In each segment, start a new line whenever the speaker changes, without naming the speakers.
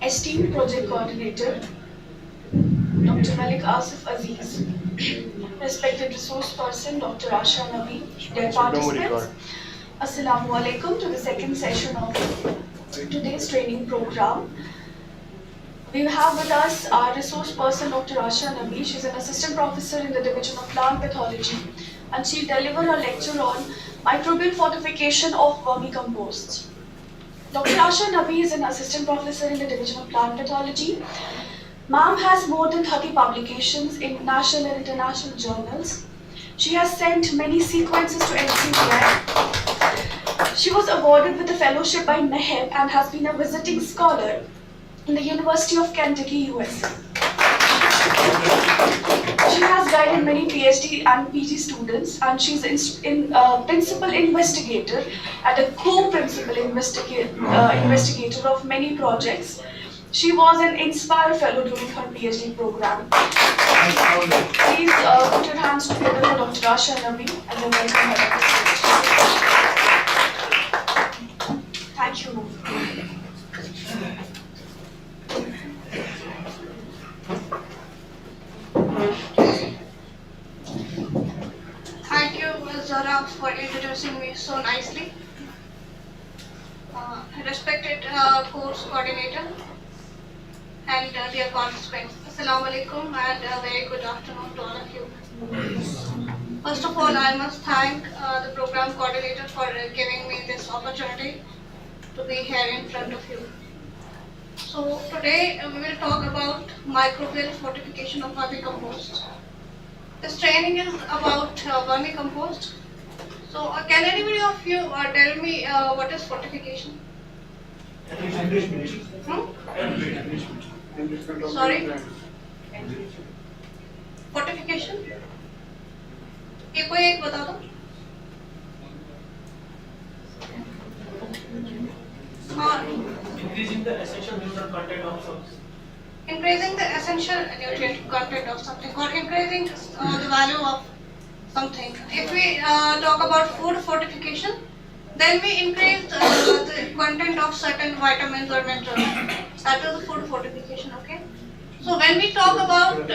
Esteemed Project Coordinator, Dr. Malik Asif Aziz, respected resource person, Dr. ASHA NABI, dear participants, Assalamu alaikum to the second session of today's training program. We have with us our resource person, Dr. ASHA NABI. She's an assistant professor in the Division of Plant Pathology, and she'll deliver a lecture on microbial fortification of vermicompost. Dr. ASHA NABI is an assistant professor in the Division of Plant Pathology. Ma'am has more than 30 publications in national and international journals. She has sent many sequences to NCBI. She was awarded with a fellowship by NABI and has been a visiting scholar in the University of Kentucky, USA. She has guided many PhD and PG students, and she's principal investigator and a co-principal investigator of many projects. She was an Inspire Fellow during her PhD program. Please put your hands together for Dr. ASHA NABI and then welcome her to the stage. Thank you.
Thank you, Zara, for introducing me so nicely. Respected course coordinator and dear participants, Assalamu alaikum and a very good afternoon to all of you. First of all, I must thank the program coordinator for giving me this opportunity to be here in front of you. So today we will talk about microbial fortification of vermicompost. This training is about vermicompost. So can anybody of you tell me what is fortification? Sorry? Fortification? ये कोई एक बता दो.
Increasing the essential nutrient content of something.
Increasing the essential nutrient content of something, or increasing the value of something. If we talk about food fortification, then we increase the content of certain vitamins or minerals. That is the food fortification, okay? So when we talk about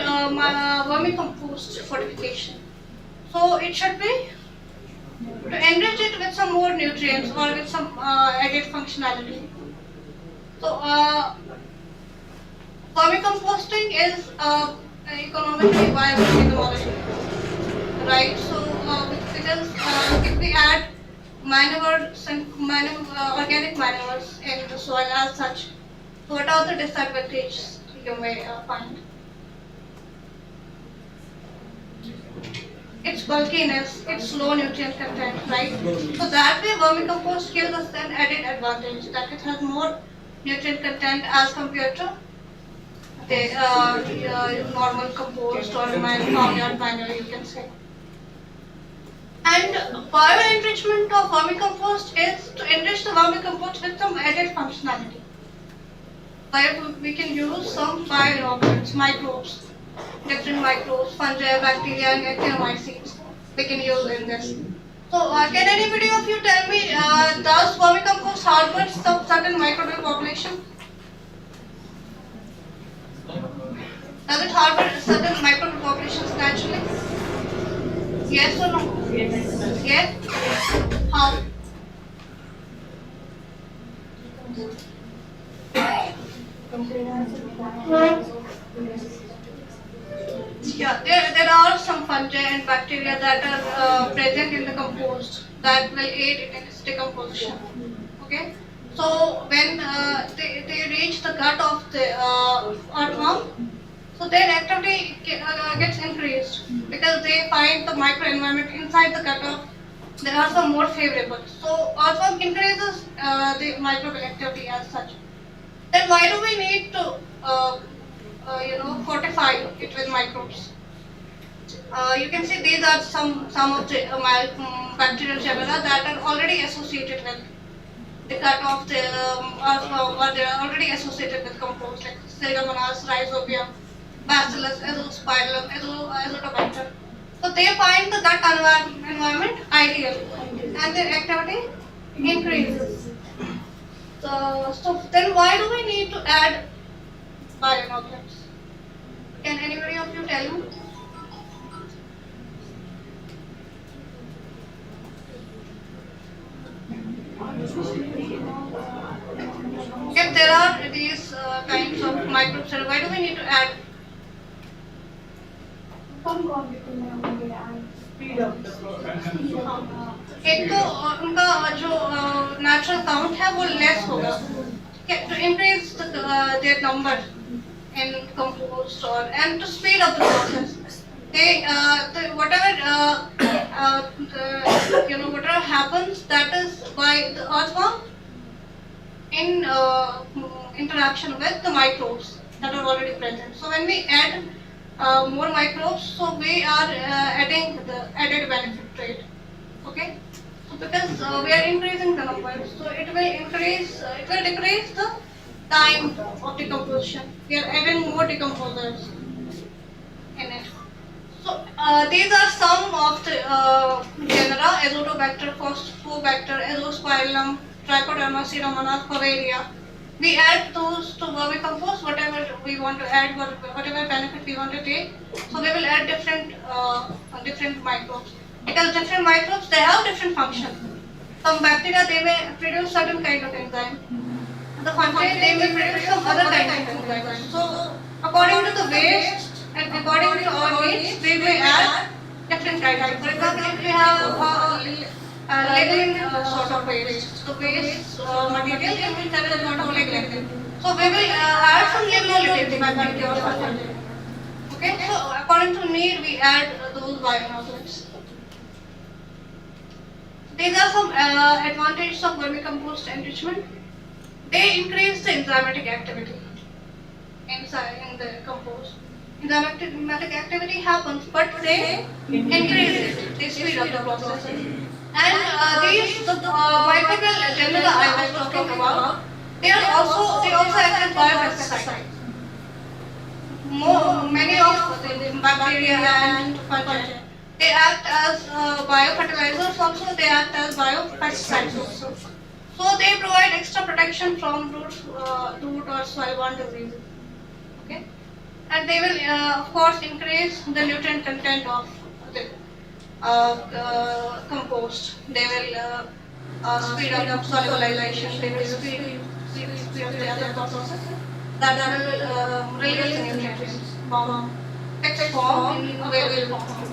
vermicompost fortification, so it should be to enrich it with some more nutrients or with some added functionality. So vermicomposting is economically viable technology, right? So because if we add manures and organic manures in the soil as such, what are the disadvantages you may find? Its bulkiness, its low nutrient content, right? So that way vermicompost gives us an added advantage that it has more nutrient content as compared to the normal compost or farmyard manure, you can say. And bio-enrichment of vermicompost is to enrich the vermicompost with some added functionality. We can use some bio-organisms, microbes, different microbes, fungi, bacteria, and actinomycetes we can use in this. So can anybody of you tell me, does vermicompost harbor some certain microbial population? Does it harbor certain microbial populations naturally? Yes or no? Yes. How? Yeah, there are some fungi and bacteria that are present in the compost that will aid in its decomposition. Okay, so when they reach the gut of the earthworm, so their activity gets increased because they find the microenvironment inside the gut of the earthworm more favorable. So earthworm increases the microbial activity as such. Then why do we need to fortify it with microbes? You can see these are some of the bacterial genera that are already associated with the gut of the or they are already associated with compost like Pseudomonas, Rhizobium, Bacillus, Azospirillum, Azotobacter. So they find the gut environment ideal and their activity increases. So then why do we need to add bioinorganics? Can anybody of you tell me? If there are these kinds of microbes, why do we need to add? एक तो उनका जो natural count है वो less होगा to increase their number in compost or and to speed up the process. They whatever happens that is by the earthworm in interaction with the microbes that are already present. So when we add more microbes, so we are adding the added benefit to it. Okay, so because we are increasing the numbers, so it will decrease the time of decomposition. We are adding more decomposers in it. So these are some of the genera: Azotobacter, Phosphobacter, Azospirillum, Trichoderma, Pseudomonas, Faveria. We add those to vermicompost, whatever we want to add, whatever benefit we want to take. So we will add different microbes. Because different microbes, they have different functions. Some bacteria, they may produce certain kind of enzyme. The fungi, they may produce some other kind of enzyme. So according to the waste and according to our needs, we may add different kinds. For example, if we have lignin sort of waste, the waste material can be considered not of lignin. So we will add some lignolitating bacteria or fungi. Okay, so according to need, we add those bioinorganics. These are some advantages of vermicompost enrichment. They increase the enzymatic activity in the compost. Enzymatic activity happens, but they increase it. They speed up the process. And these multiple genera I was talking about, they also act as biopesticides. Many of the bacteria and fungi, they act as biofertilizers also, they act as biopesticides also. So they provide extra protection from root or soil-borne diseases. Okay, and they will of course increase the nutrient content of the compost. They will speed up solubilization. They will speed up the other processes that will release the nutrients from fixed form in available form.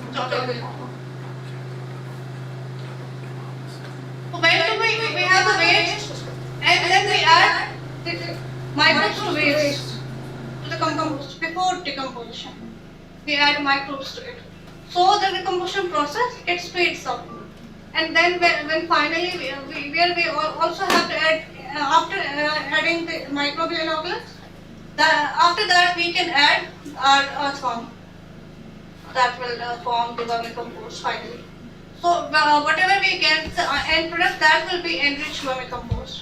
So when we have the waste and then we add the microbes to waste to the compost before decomposition. We add microbes to it. So the decomposition process, it speeds up. And then when finally we also have to add after adding the microbial inorganics, after that we can add our earthworm that will form the vermicompost finally. So whatever we get, the end product, that will be enriched vermicompost.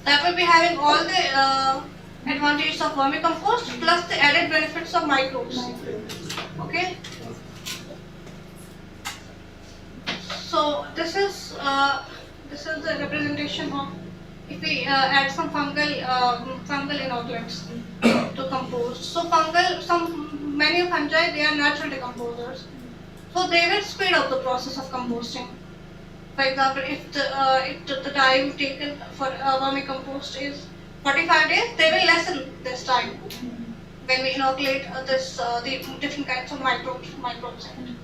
That will be having all the advantages of vermicompost plus the added benefits of microbes. Okay. So this is the representation of if we add some fungal inorganics to compost. So many fungi, they are natural decomposers. So they will speed up the process of composting. For example, if the time taken for vermicompost is 45 days, they will lessen this time when we inoculate the different kinds of microbes in it.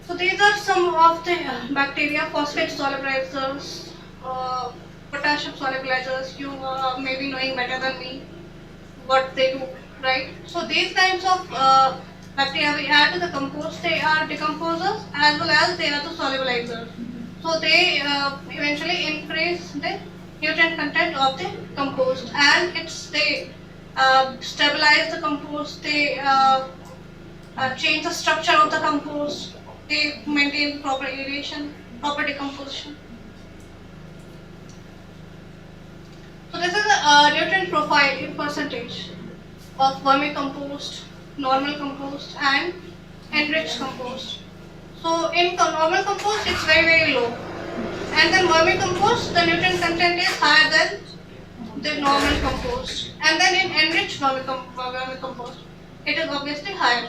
So these are some of the bacteria: phosphate solubilizers, potassium solubilizers. You may be knowing better than me what they do, right? So these kinds of bacteria we add to the compost, they are decomposers as well as they are the solubilizers. So they eventually increase the nutrient content of the compost, and they stabilize the compost. They change the structure of the compost. They maintain proper aeration, proper decomposition. So this is a nutrient profile in percentage of vermicompost, normal compost and enriched compost. So in normal compost it's very low, And then vermicompost, the nutrient content is higher than the normal compost. And then in enriched vermicompost, it is obviously higher.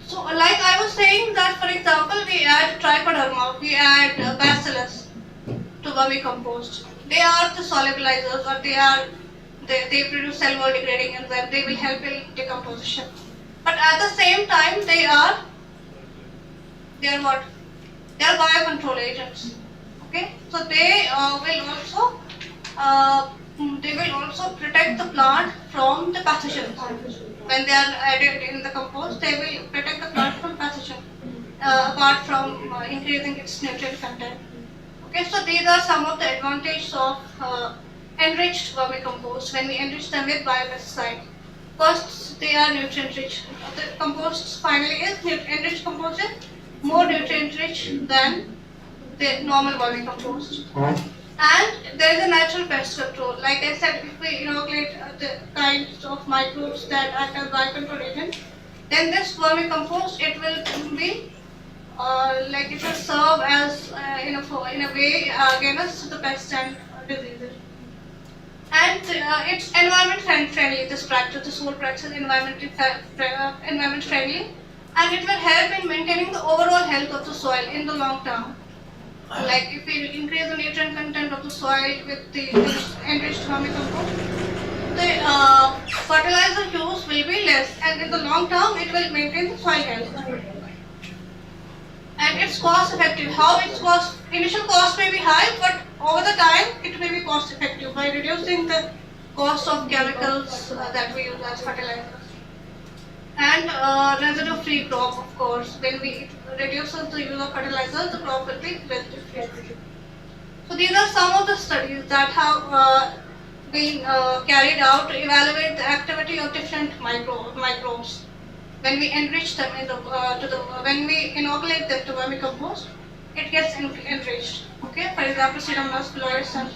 So like I was saying that, for example, we add trichoderma, we add bacillus to vermicompost. They are the solubilizers, or they produce cell wall degrading enzyme. They will help in decomposition. But at the same time, they are what? They are biocontrol agents. Okay, so they will also protect the plant from the pathogens. When they are added in the compost, they will protect the plant from pathogen, apart from increasing its nutrient content. Okay, so these are some of the advantages of enriched vermicompost when we enrich them with biopesticide. First, they are nutrient rich. The compost finally is enriched compost is more nutrient rich than the normal vermicompost. And there is a natural pest control. Like I said, if we inoculate the kinds of microbes that act as biocontrol agent, then this vermicompost, it will be it will serve as in a way against the pests and diseases. And it's environment friendly. This whole practice is environment friendly, and it will help in maintaining the overall health of the soil in the long term. Like if we increase the nutrient content of the soil with the enriched vermicompost, the fertilizer use will be less, and in the long term it will maintain the soil health. And it's cost effective. Initial cost may be high, but over the time it may be cost effective by reducing the cost of chemicals that we use as fertilizers. And residue-free crop, of course. When it reduces the use of fertilizers, the crop will be residue-free. So these are some of the studies that have been carried out to evaluate the activity of different microbes. When we enrich them when we inoculate them to vermicompost, it gets enriched. Okay, for example, Pseudomonas fluorescens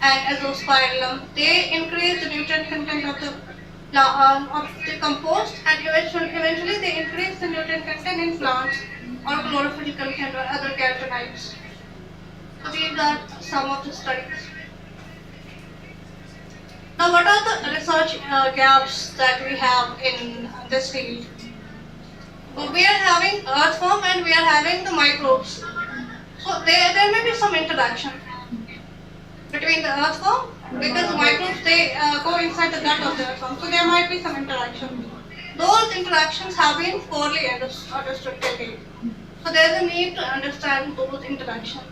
and Azospirillum, they increase the nutrient content of the compost, and eventually they increase the nutrient content in plants or chlorophyll content or other carotenoids. So these are some of the studies. Now, what are the research gaps that we have in this field? Well, we are having earthworm and we are having the microbes. So there may be some interaction between the earthworm, because the microbes, they go inside the gut of the earthworm. So there might be some interaction. Those interactions have been poorly understood till date. So there is a need to understand those interactions.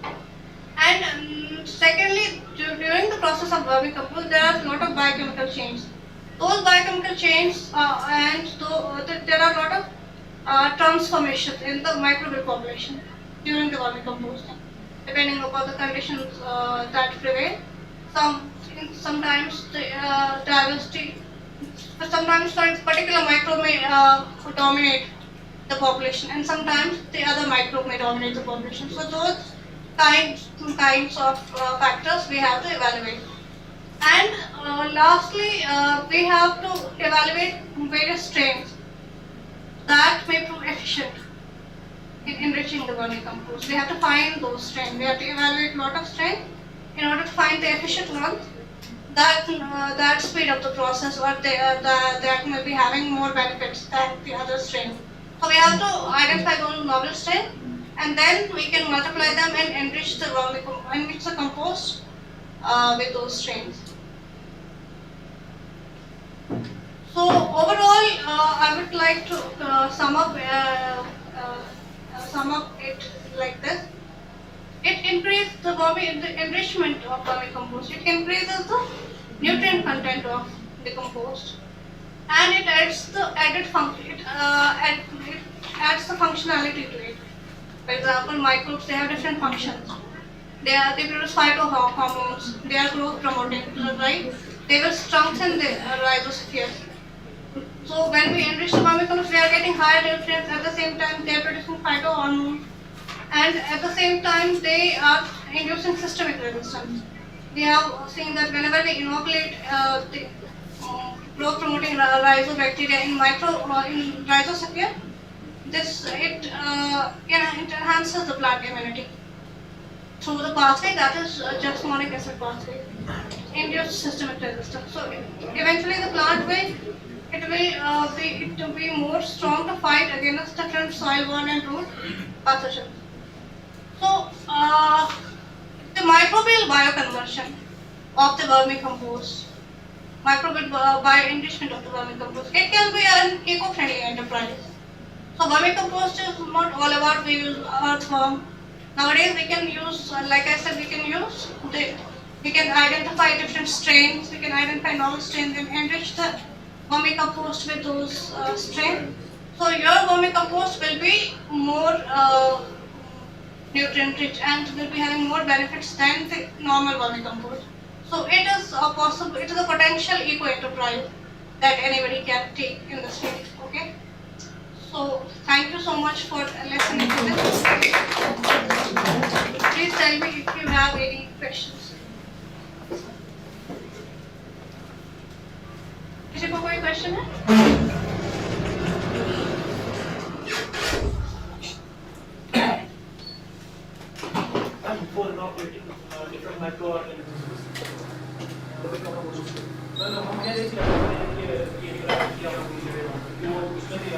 And secondly, during the process of vermicompost, there are a lot of biochemical changes. Those biochemical changes there are a lot of transformations in the microbial population during the vermicomposting, depending upon the conditions that prevail. Sometimes the diversity, sometimes particular microbe may dominate the population, and sometimes the other microbe may dominate the population. So those kinds of factors we have to evaluate. And lastly, we have to evaluate various strains that may prove efficient in enriching the vermicompost. We have to find those strains. We have to evaluate a lot of strains in order to find the efficient ones that speed up the process, or that may be having more benefits than the other strains. So we have to identify those novel strains, and then we can multiply them and enrich the compost with those strains. So overall, I would like to sum up it like this. It increases the enrichment of vermicompost. It increases the nutrient content of the compost, and it adds the added function. It adds the functionality to it. For example, microbes, they have different functions. They produce phytohormones. They are growth promoting, right? They will strengthen the rhizosphere. So when we enrich the vermicompost, we are getting higher nutrients. At the same time, they are producing phytohormones, and at the same time, they are inducing systemic resistance. We have seen that whenever we inoculate the growth promoting rhizobacteria in rhizosphere, it enhances the plant immunity through the pathway that is juxmonic acid pathway, induced systemic resistance. So eventually the plant will be more strong to fight against different soil-borne and root pathogens. So the microbial bioconversion of the vermicompost, microbial bio-enrichment of the vermicompost, it can be an eco-friendly enterprise. So vermicompost is not all about we use earthworm. Nowadays we can use, like I said, we can identify different strains, we can identify novel strains and enrich the vermicompost with those strains. So your vermicompost will be more nutrient rich and will be having more benefits than the normal vermicompost. So it is a potential eco enterprise that anybody can take in the state. Okay. So thank you so much for listening to this. Please tell me if you have any questions. किसी को कोई question है?
Before inoculating different microorganisms. हम कह रहे थे कि वो उसमें भी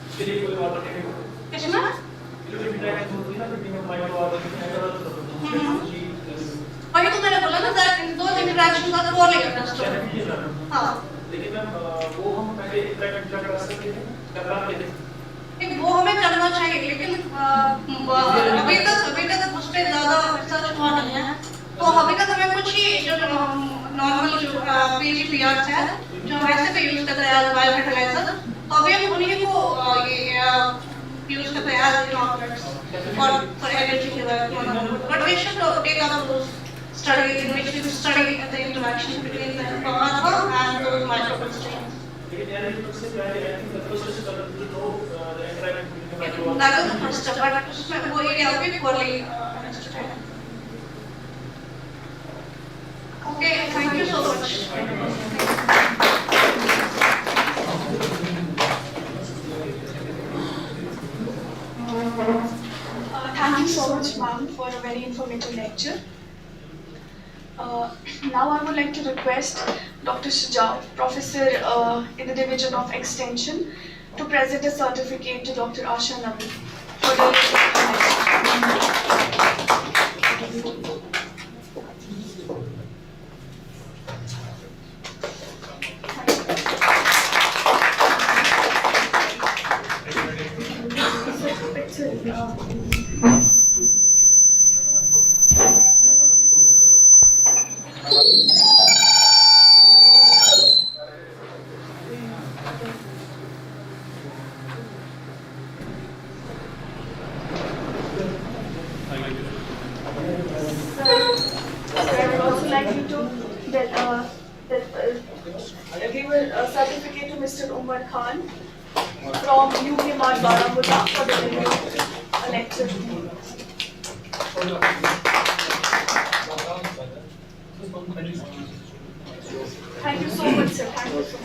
उसके लिए कोई ऑल्टरनेटिव
किसमें? वही तो मैंने बोला ना सर, दो इंटरेक्शन का तो बोल लिया था स्टोरी। हाँ।
लेकिन मैम वो हम पहले इंटरेक्ट कर सकते हैं, करवा लेते हैं।
वो हमें करना चाहिए, लेकिन अभी तक उस पर ज़्यादा रिसर्च हुआ नहीं है। तो अभी तक हमें कुछ ही जो नॉर्मल PGPRs है, जो वैसे पे यूज करते हैं बायो फर्टिलाइजर, तो अभी हम उन्हीं को यूज करते हैं as inoculants for energy development. But we should take up those studies in which we study the interaction between the earthworm and those microbe strains. That is the first step, but वो area will be poorly understood. Okay, thank you so much.
Thank you so much, ma'am, for a very informative lecture. Now I would like to request Dr. Shujaa, Professor in the Division of Extension, to present a certificate to Dr. ASHA NABI for the give a certificate to Mr. Umar Khan from UK Baramulla for the lecture. Thank you so much, sir. Thank you so much.